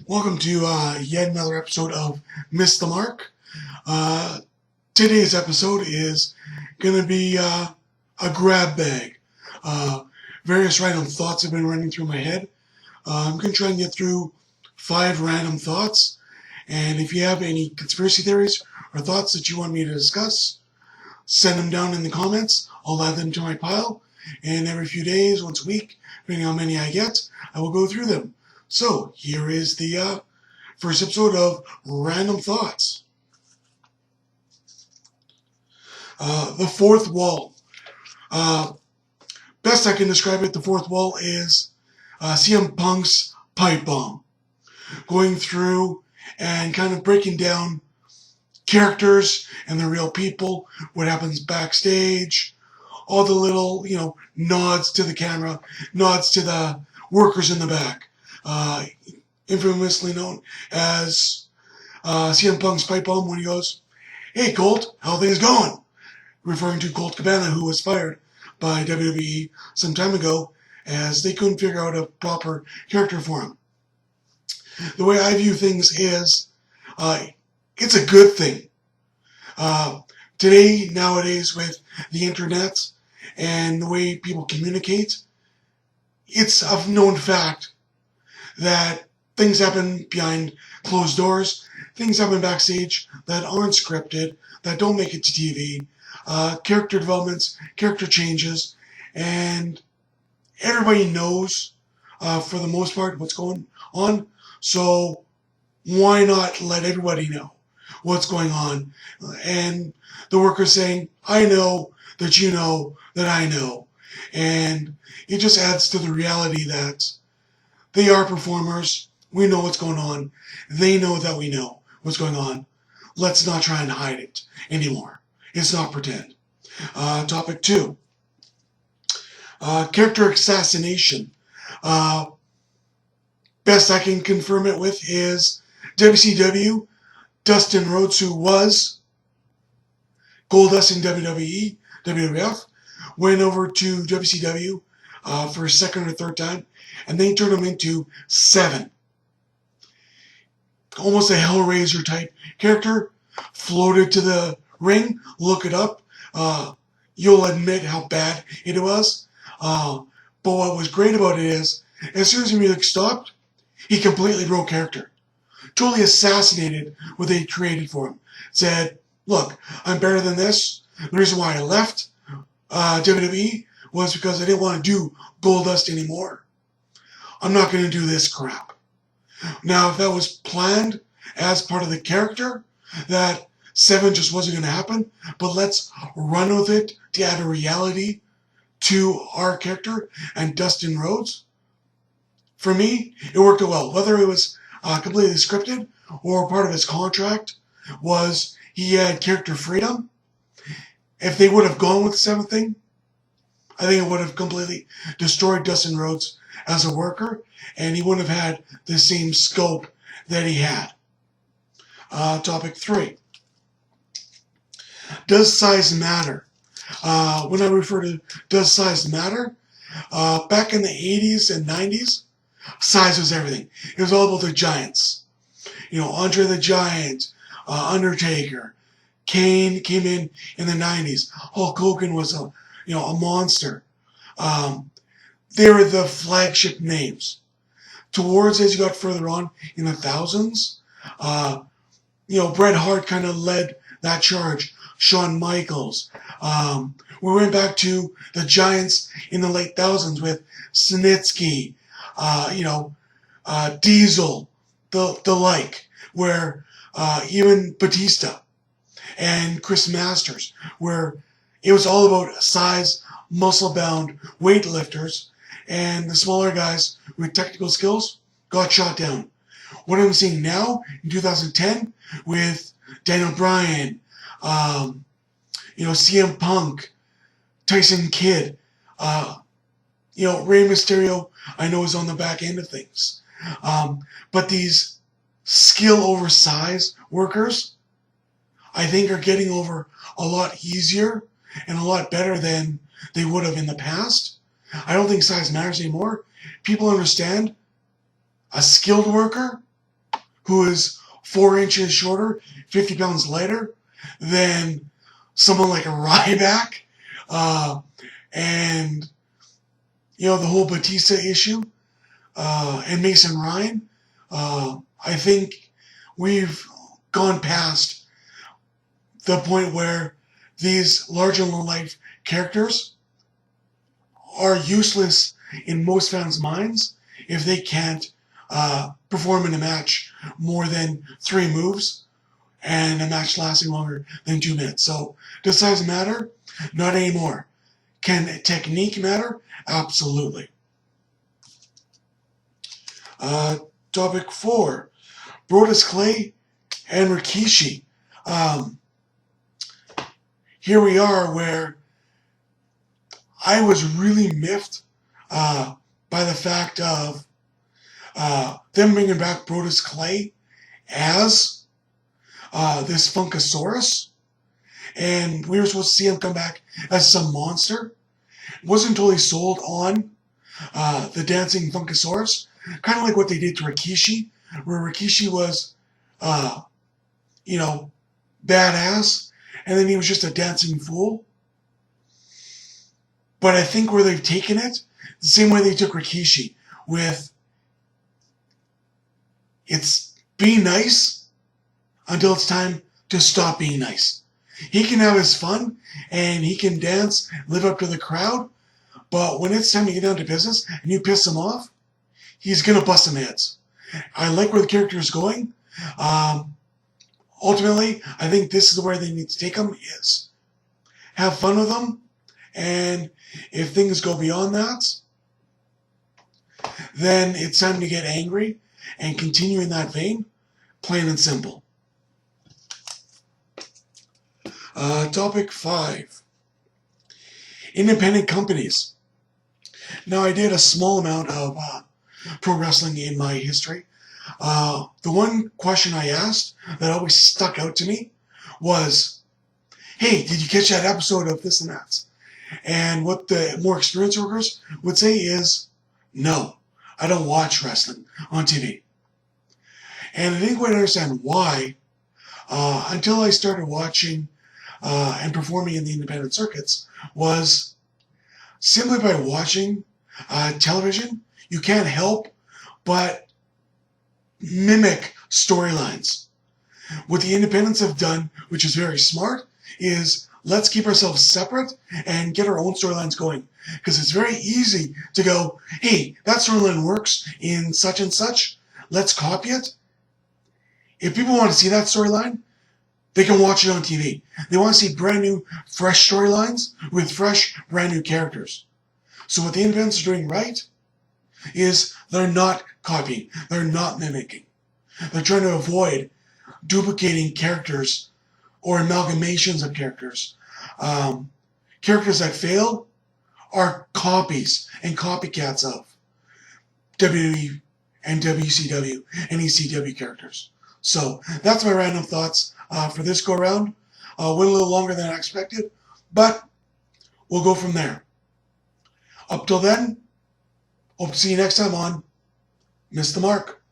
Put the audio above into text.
Welcome to yet another episode of Miss the Mark. Today's episode is going to be a grab bag. Various random thoughts have been running through my head. I'm going to try and get through 5 random thoughts. And if you have any conspiracy theories or thoughts that you want me to discuss, send them down in the comments. I'll add them to my pile. And every few days, once a week, depending on how many I get, I will go through them. So here is the first episode of Random Thoughts. The fourth wall. Best I can describe it, the fourth wall is CM Punk's pipe bomb. Going through and kind of breaking down characters and the real people, what happens backstage, all the little, nods to the camera, nods to the workers in the back. Infamously known as CM Punk's pipe bomb when he goes, "Hey Colt, how things going?" Referring to Colt Cabana, who was fired by WWE some time ago as they couldn't figure out a proper character for him. The way I view things is, it's a good thing. Today, nowadays, with the internet and the way people communicate, it's a known fact that things happen behind closed doors, things happen backstage that aren't scripted, that don't make it to TV, character developments, character changes, and everybody knows, for the most part, what's going on. So why not let everybody know what's going on? And the workers saying, "I know that you know that I know." And it just adds to the reality that they are performers. We know what's going on. They know that we know what's going on. Let's not try and hide it anymore. It's not pretend. Topic 2. Character assassination. Best I can confirm it with is WCW, Dustin Rhodes, who was Goldust in WWE, WWF, went over to WCW for a second or third time, and they turned him into 7. Almost a Hellraiser type character, floated to the ring. Look it up. You'll admit how bad it was. But what was great about it is, as soon as the music stopped, he completely broke character. Totally assassinated what they created for him. Said, "Look, I'm better than this. The reason why I left WWE was because I didn't want to do Goldust anymore. I'm not going to do this crap." Now, if that was planned as part of the character, that 7 just wasn't going to happen, but let's run with it to add a reality to our character and Dustin Rhodes, for me, it worked out well. Whether it was completely scripted or part of his contract was he had character freedom. If they would have gone with the 7th thing, I think it would have completely destroyed Dustin Rhodes as a worker, and he wouldn't have had the same scope that he had. Topic 3. Does size matter? When I refer to does size matter, back in the 80s and 90s, size was everything. It was all about the giants. Andre the Giant, Undertaker, Kane came in the 90s. Hulk Hogan was a monster. They were the flagship names. Towards as you got further on in the thousands, Bret Hart kind of led that charge. Shawn Michaels. We went back to the Giants in the late thousands with Snitsky, Diesel, the like, where even Batista and Chris Masters, where it was all about size, muscle-bound weightlifters, and the smaller guys with technical skills got shot down. What I'm seeing now in 2010 with Daniel Bryan, CM Punk, Tyson Kidd, Rey Mysterio, I know is on the back end of things. But these skill over size workers, I think, are getting over a lot easier and a lot better than they would have in the past. I don't think size matters anymore. People understand a skilled worker who is 4 inches shorter, 50 pounds lighter than someone like a Ryback, and the whole Batista issue, and Mason Ryan. I think we've gone past the point where these larger-than-life characters are useless in most fans' minds if they can't perform in a match more than 3 moves and a match lasting longer than 2 minutes. So does size matter? Not anymore. Can technique matter? Absolutely. Topic 4. Brodus Clay and Rikishi. Here we are where I was really miffed by the fact of them bringing back Brodus Clay as this Funkasaurus, and we were supposed to see him come back as some monster. Wasn't totally sold on the dancing Funkasaurus, kind of like what they did to Rikishi, where Rikishi was, badass, and then he was just a dancing fool. But I think where they've taken it, the same way they took Rikishi, with it's be nice until it's time to stop being nice. He can have his fun, and he can dance, live up to the crowd, but when it's time to get down to business, and you piss him off, he's going to bust some heads. I like where the character is going. Ultimately, I think this is where they need to take him, is have fun with him, and if things go beyond that, then it's time to get angry and continue in that vein, plain and simple. Topic 5. Independent companies. Now, I did a small amount of pro wrestling in my history. The one question I asked that always stuck out to me was, hey, did you catch that episode of this and that? And what the more experienced workers would say is, no, I don't watch wrestling on TV. And I didn't quite understand why until I started watching and performing in the independent circuits, was simply by watching television, you can't help but mimic storylines. What the independents have done, which is very smart, is let's keep ourselves separate and get our own storylines going. Because it's very easy to go, hey, that storyline works in such and such, let's copy it. If people want to see that storyline, they can watch it on TV. They want to see brand new, fresh storylines with fresh, brand new characters. So what the independents are doing right is they're not copying. They're not mimicking. They're trying to avoid duplicating characters or amalgamations of characters. Characters that fail are copies and copycats of WWE and WCW and ECW characters. So that's my random thoughts for this go-around. Went a little longer than I expected, but we'll go from there. Up till then, hope to see you next time on Miss the Mark.